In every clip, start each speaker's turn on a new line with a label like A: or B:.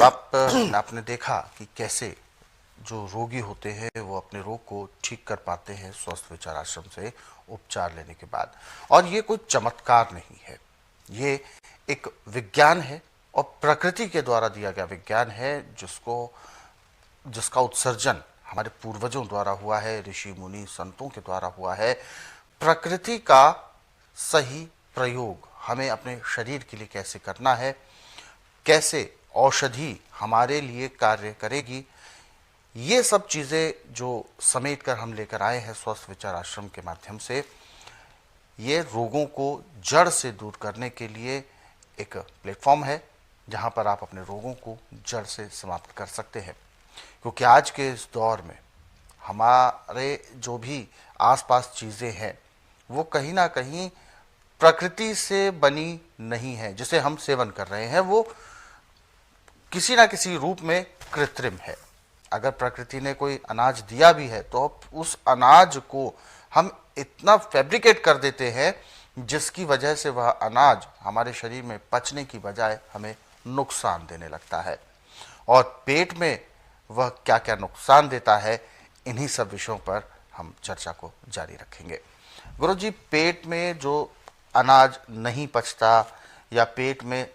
A: आपने देखा कि कैसे जो रोगी होते हैं वो अपने रोग को ठीक कर पाते हैं स्वस्थ विचार आश्रम से उपचार लेने के बाद। और ये कोई चमत्कार नहीं है, ये एक विज्ञान है और प्रकृति के द्वारा दिया गया विज्ञान है, जिसका उत्सर्जन हमारे पूर्वजों द्वारा हुआ है, ऋषि मुनि संतों के द्वारा हुआ है। प्रकृति का सही प्रयोग हमें अपने शरीर के लिए कैसे करना है, कैसे औषधि हमारे लिए कार्य करेगी, ये सब चीज़ें जो समेट कर हम लेकर आए हैं स्वस्थ विचार आश्रम के माध्यम से, ये रोगों को जड़ से दूर करने के लिए एक प्लेटफॉर्म है जहां पर आप अपने रोगों को जड़ से समाप्त कर सकते हैं। क्योंकि आज के इस दौर में हमारे जो भी आसपास चीज़ें हैं वो कहीं ना कहीं प्रकृति से बनी नहीं है, जिसे हम सेवन कर रहे हैं वो किसी ना किसी रूप में कृत्रिम है। अगर प्रकृति ने कोई अनाज दिया भी है तो उस अनाज को हम इतना फैब्रिकेट कर देते हैं जिसकी वजह से वह अनाज हमारे शरीर में पचने की बजाय हमें नुकसान देने लगता है। और पेट में वह क्या क्या नुकसान देता है, इन्हीं सब विषयों पर हम चर्चा को जारी रखेंगे। गुरुजी, पेट में जो अनाज नहीं पचता या पेट में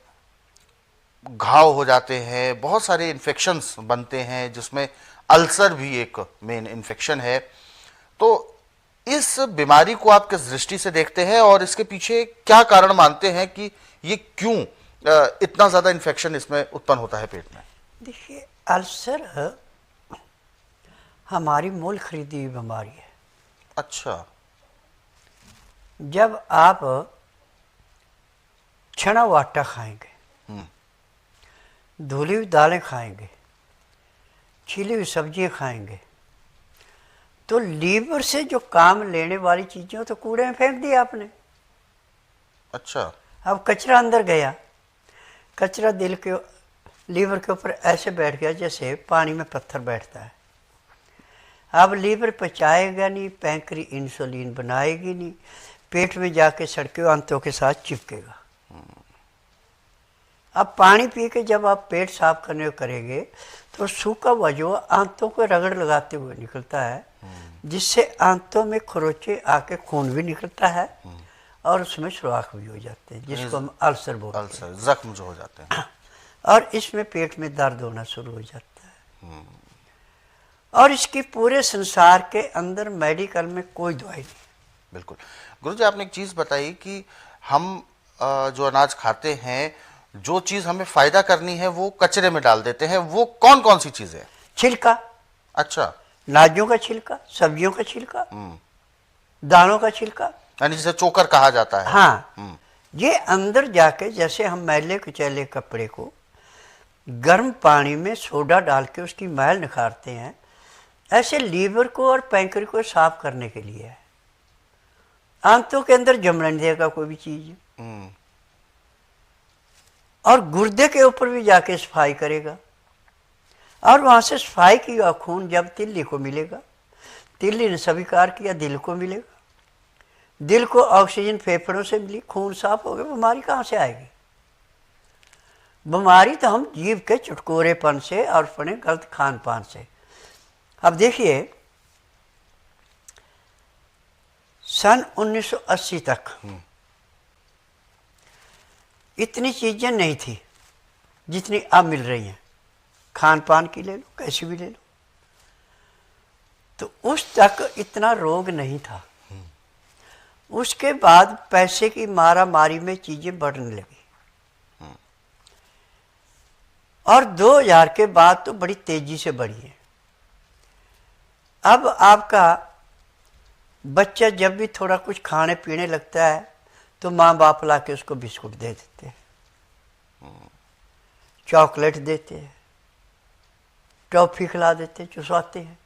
A: घाव हो जाते हैं, बहुत सारे इन्फेक्शंस बनते हैं जिसमें अल्सर भी एक मेन इन्फेक्शन है, तो इस बीमारी को आप किस दृष्टि से देखते हैं और इसके पीछे क्या कारण मानते हैं कि ये क्यों इतना ज़्यादा इन्फेक्शन इसमें उत्पन्न होता है पेट में?
B: देखिए, अल्सर हमारी मूल खरीदी हुई बीमारी है।
A: अच्छा।
B: जब आप छना हुआ आटा खाएंगे, धुली हुई दालें खाएंगे, छिली हुई सब्जियां खाएंगे, तो लीवर से जो काम लेने वाली चीज़ों तो कूड़े में फेंक दिया आपने।
A: अच्छा।
B: अब कचरा अंदर गया, कचरा दिल के लीवर के ऊपर ऐसे बैठ गया जैसे पानी में पत्थर बैठता है। अब लीवर पचाएगा नहीं, पैंक्री इंसुलिन बनाएगी नहीं, पेट में जाके सड़के आंतों के साथ चिपकेगा। अब पानी पी के जब आप पेट साफ करने को करेंगे तो सूखा हुआ जो आंतों को रगड़ लगाते हुए निकलता है, जिससे आंतों में खरोचे आके खून भी निकलता है और उसमें सुराख भी हो जाते हैं, जिसको हम अल्सर बोलते हैं।
A: अल्सर, जख्म जो हो जाते हैं।
B: और इसमें पेट में दर्द होना शुरू हो जाता है। और इसकी पूरे संसार के अंदर मेडिकल में कोई दवाई नहीं।
A: बिल्कुल। गुरुजी, आपने एक चीज़ बताई कि हम जो अनाज खाते हैं, जो चीज़ हमें फ़ायदा करनी है वो कचरे में डाल देते हैं। वो कौन कौन सी चीज़ें हैं?
B: छिलका।
A: अच्छा।
B: नाजों का छिलका, सब्जियों का छिलका, दालों का छिलका,
A: यानी जिसे चोकर कहा जाता है।
B: हाँ, ये अंदर जाके जैसे हम मैले कुचैले कपड़े को गर्म पानी में सोडा डाल के उसकी मैल निखारते हैं, ऐसे लीवर को और पैंक्री को साफ करने के लिए है। आंतों के अंदर जमने नहीं देगा कोई भी चीज, और गुर्दे के ऊपर भी जाके सफाई करेगा, और वहां से सफाई किया खून जब तिल्ली को मिलेगा, तिल्ली ने स्वीकार किया दिल को मिलेगा, दिल को ऑक्सीजन फेफड़ों से मिली, खून साफ हो गया, बीमारी कहाँ से आएगी? बीमारी तो हम जीव के चुटकोरेपन से और अपने गलत खान पान से। अब देखिए, सन 1980 तक इतनी चीज़ें नहीं थी जितनी अब मिल रही हैं। खान पान की ले लो, कैसी भी ले लो, तो उस तक इतना रोग नहीं था। उसके बाद पैसे की मारा मारी में चीज़ें बढ़ने लगी, और 2000 के बाद तो बड़ी तेजी से बढ़ी है। अब आपका बच्चा जब भी थोड़ा कुछ खाने पीने लगता है तो माँ बाप ला के उसको बिस्कुट दे देते हैं, चॉकलेट देते हैं, टॉफ़ी खिला देते हैं, चुसवाते हैं।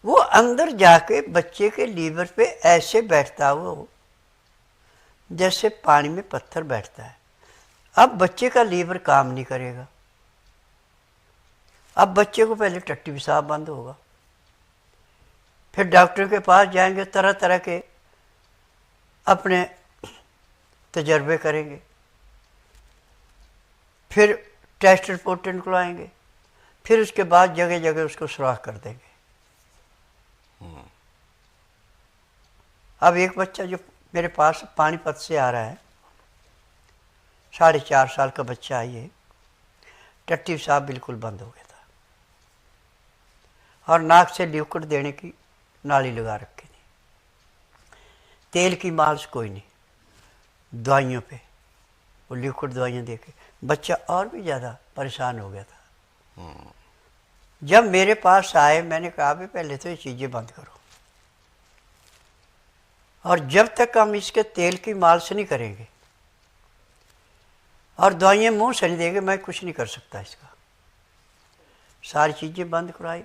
B: वो अंदर जाके बच्चे के लीवर पे ऐसे बैठता वो जैसे पानी में पत्थर बैठता है। अब बच्चे का लीवर काम नहीं करेगा। अब बच्चे को पहले टट्टी पेशाब बंद होगा, फिर डॉक्टर के पास जाएंगे, तरह तरह के अपने तजर्बे करेंगे, फिर टेस्ट रिपोर्ट निकलवाएंगे, फिर उसके बाद जगह जगह उसको सुराख कर देंगे। अब एक बच्चा जो मेरे पास पानीपत से आ रहा है, 4.5 साल का बच्चा है, ये टट्टी पेशाब बिल्कुल बंद हो गया था और नाक से लिक्विड देने की नाली लगा रखी थी, तेल की मालिश कोई नहीं, दवाइयों पे वो लिक्विड दवाइयाँ दे के बच्चा और भी ज़्यादा परेशान हो गया था। जब मेरे पास आए मैंने कहा भी पहले तो ये चीज़ें बंद करो, और जब तक हम इसके तेल की मालिश नहीं करेंगे और दवाइयाँ मुंह से नहीं देंगे मैं कुछ नहीं कर सकता इसका। सारी चीज़ें बंद कराई।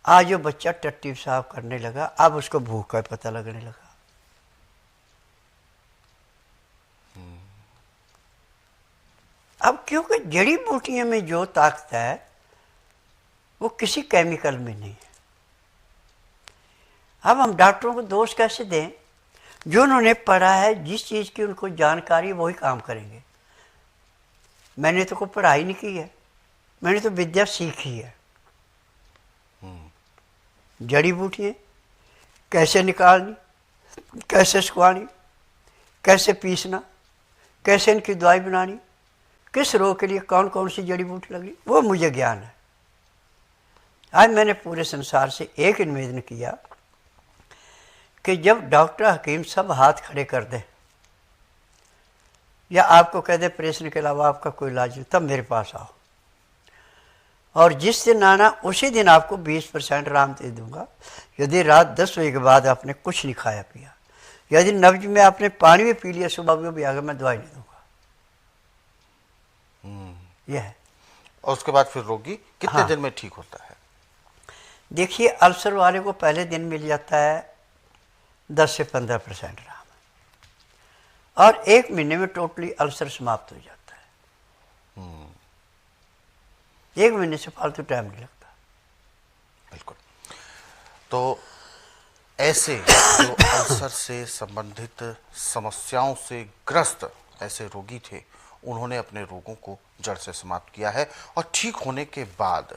B: आज वो बच्चा टट्टी पेशाब करने लगा, अब उसको भूख का पता लगने लगा। अब क्योंकि जड़ी बूटियों में जो ताकत है वो किसी केमिकल में नहीं है। अब हम डॉक्टरों को दोष कैसे दें? जो उन्होंने पढ़ा है, जिस चीज़ की उनको जानकारी, वही काम करेंगे। मैंने तो कोई पढ़ाई नहीं की है, मैंने तो विद्या सीखी है। जड़ी बूटियाँ कैसे निकालनी, कैसे सुखानी, कैसे पीसना, कैसे इनकी दवाई बनानी, किस रोग के लिए कौन कौन सी जड़ी बूटी लगनी, वो मुझे ज्ञान है। आज मैंने पूरे संसार से एक निवेदन किया कि जब डॉक्टर हकीम सब हाथ खड़े कर दें या आपको कह दे ऑपरेशन के अलावा आपका कोई इलाज नहीं, तब मेरे पास आओ, और जिस दिन आना उसी दिन आपको 20% आराम दे दूंगा। यदि रात 10 बजे के बाद आपने कुछ नहीं खाया पिया, यदि नब्ज में आपने पानी भी पी लिया, सुबह भी आ गया, मैं दवाई नहीं दूंगा। यह है।
A: और उसके बाद फिर रोगी कितने दिन में ठीक होता है?
B: देखिए, अल्सर वाले को पहले दिन मिल जाता है 10 से 15% आराम, और 1 महीने में टोटली अल्सर समाप्त हो जाता है। 1 महीने से फालतू टाइम नहीं लगता।
A: बिल्कुल। तो ऐसे जो अल्सर से संबंधित समस्याओं से ग्रस्त ऐसे रोगी थे, उन्होंने अपने रोगों को जड़ से समाप्त किया है, और ठीक होने के बाद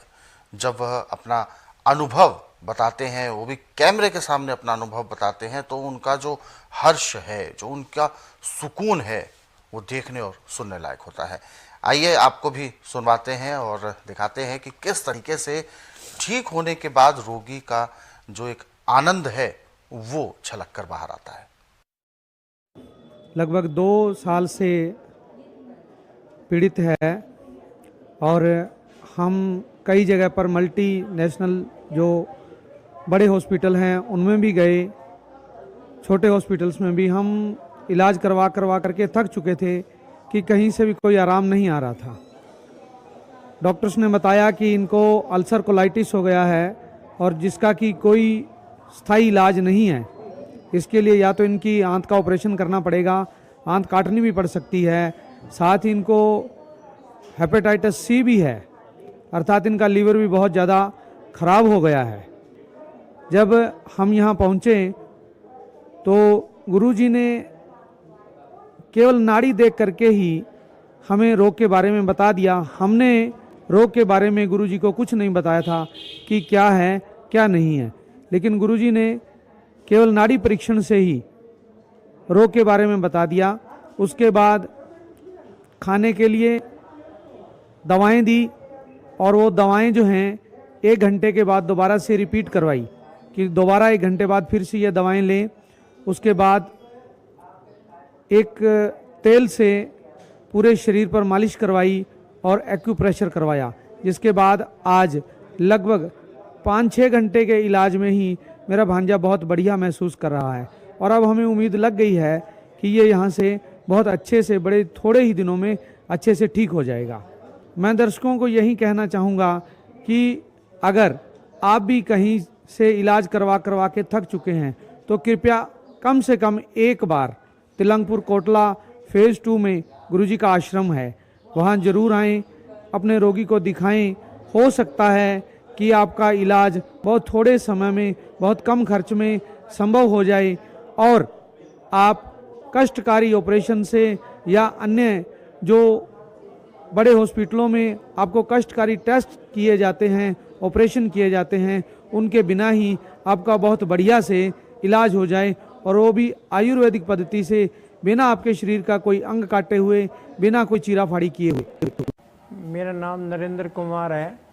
A: जब वह अपना अनुभव बताते हैं, वो भी कैमरे के सामने अपना अनुभव बताते हैं, तो उनका जो हर्ष है, जो उनका सुकून है, वो देखने और सुनने लायक होता है। आइए आपको भी सुनवाते हैं और दिखाते हैं कि किस तरीके से ठीक होने के बाद रोगी का जो एक आनंद है वो छलक कर बाहर आता है।
C: लगभग 2 साल से पीड़ित है, और हम कई जगह पर मल्टीनेशनल जो बड़े हॉस्पिटल हैं उनमें भी गए, छोटे हॉस्पिटल्स में भी हम इलाज करवा करके थक चुके थे कि कहीं से भी कोई आराम नहीं आ रहा था। डॉक्टर्स ने बताया कि इनको अल्सर कोलाइटिस हो गया है और जिसका कि कोई स्थायी इलाज नहीं है। इसके लिए या तो इनकी आंत का ऑपरेशन करना पड़ेगा, आंत काटनी भी पड़ सकती है, साथ ही इनको हेपेटाइटिस सी भी है, अर्थात इनका लीवर भी बहुत ज़्यादा खराब हो गया है। जब हम यहाँ पहुँचे तो गुरुजी ने केवल नाड़ी देख करके ही हमें रोग के बारे में बता दिया। हमने रोग के बारे में गुरुजी को कुछ नहीं बताया था कि क्या है क्या नहीं है, लेकिन गुरुजी ने केवल नाड़ी परीक्षण से ही रोग के बारे में बता दिया। उसके बाद खाने के लिए दवाएं दी, और वो दवाएं जो हैं 1 घंटे के बाद दोबारा से रिपीट करवाई कि दोबारा 1 घंटे बाद फिर से ये दवाएं लें। उसके बाद एक तेल से पूरे शरीर पर मालिश करवाई और एक्यूप्रेशर करवाया, जिसके बाद आज लगभग 5-6 घंटे के इलाज में ही मेरा भांजा बहुत बढ़िया महसूस कर रहा है, और अब हमें उम्मीद लग गई है कि ये यहाँ से बहुत अच्छे से बड़े थोड़े ही दिनों में अच्छे से ठीक हो जाएगा। मैं दर्शकों को यही कहना चाहूँगा कि अगर आप भी कहीं से इलाज करवा के थक चुके हैं तो कृपया कम से कम एक बार तिलंगपुर कोटला फेज़ 2 में गुरुजी का आश्रम है, वहाँ जरूर आएं, अपने रोगी को दिखाएं। हो सकता है कि आपका इलाज बहुत थोड़े समय में, बहुत कम खर्च में संभव हो जाए, और आप कष्टकारी ऑपरेशन से या अन्य जो बड़े हॉस्पिटलों में आपको कष्टकारी टेस्ट किए जाते हैं, ऑपरेशन किए जाते हैं, उनके बिना ही आपका बहुत बढ़िया से इलाज हो जाए, और वो भी आयुर्वेदिक पद्धति से, बिना आपके शरीर का कोई अंग काटे हुए, बिना कोई चीरा फाड़ी किए हुए।
D: मेरा नाम नरेंद्र कुमार है।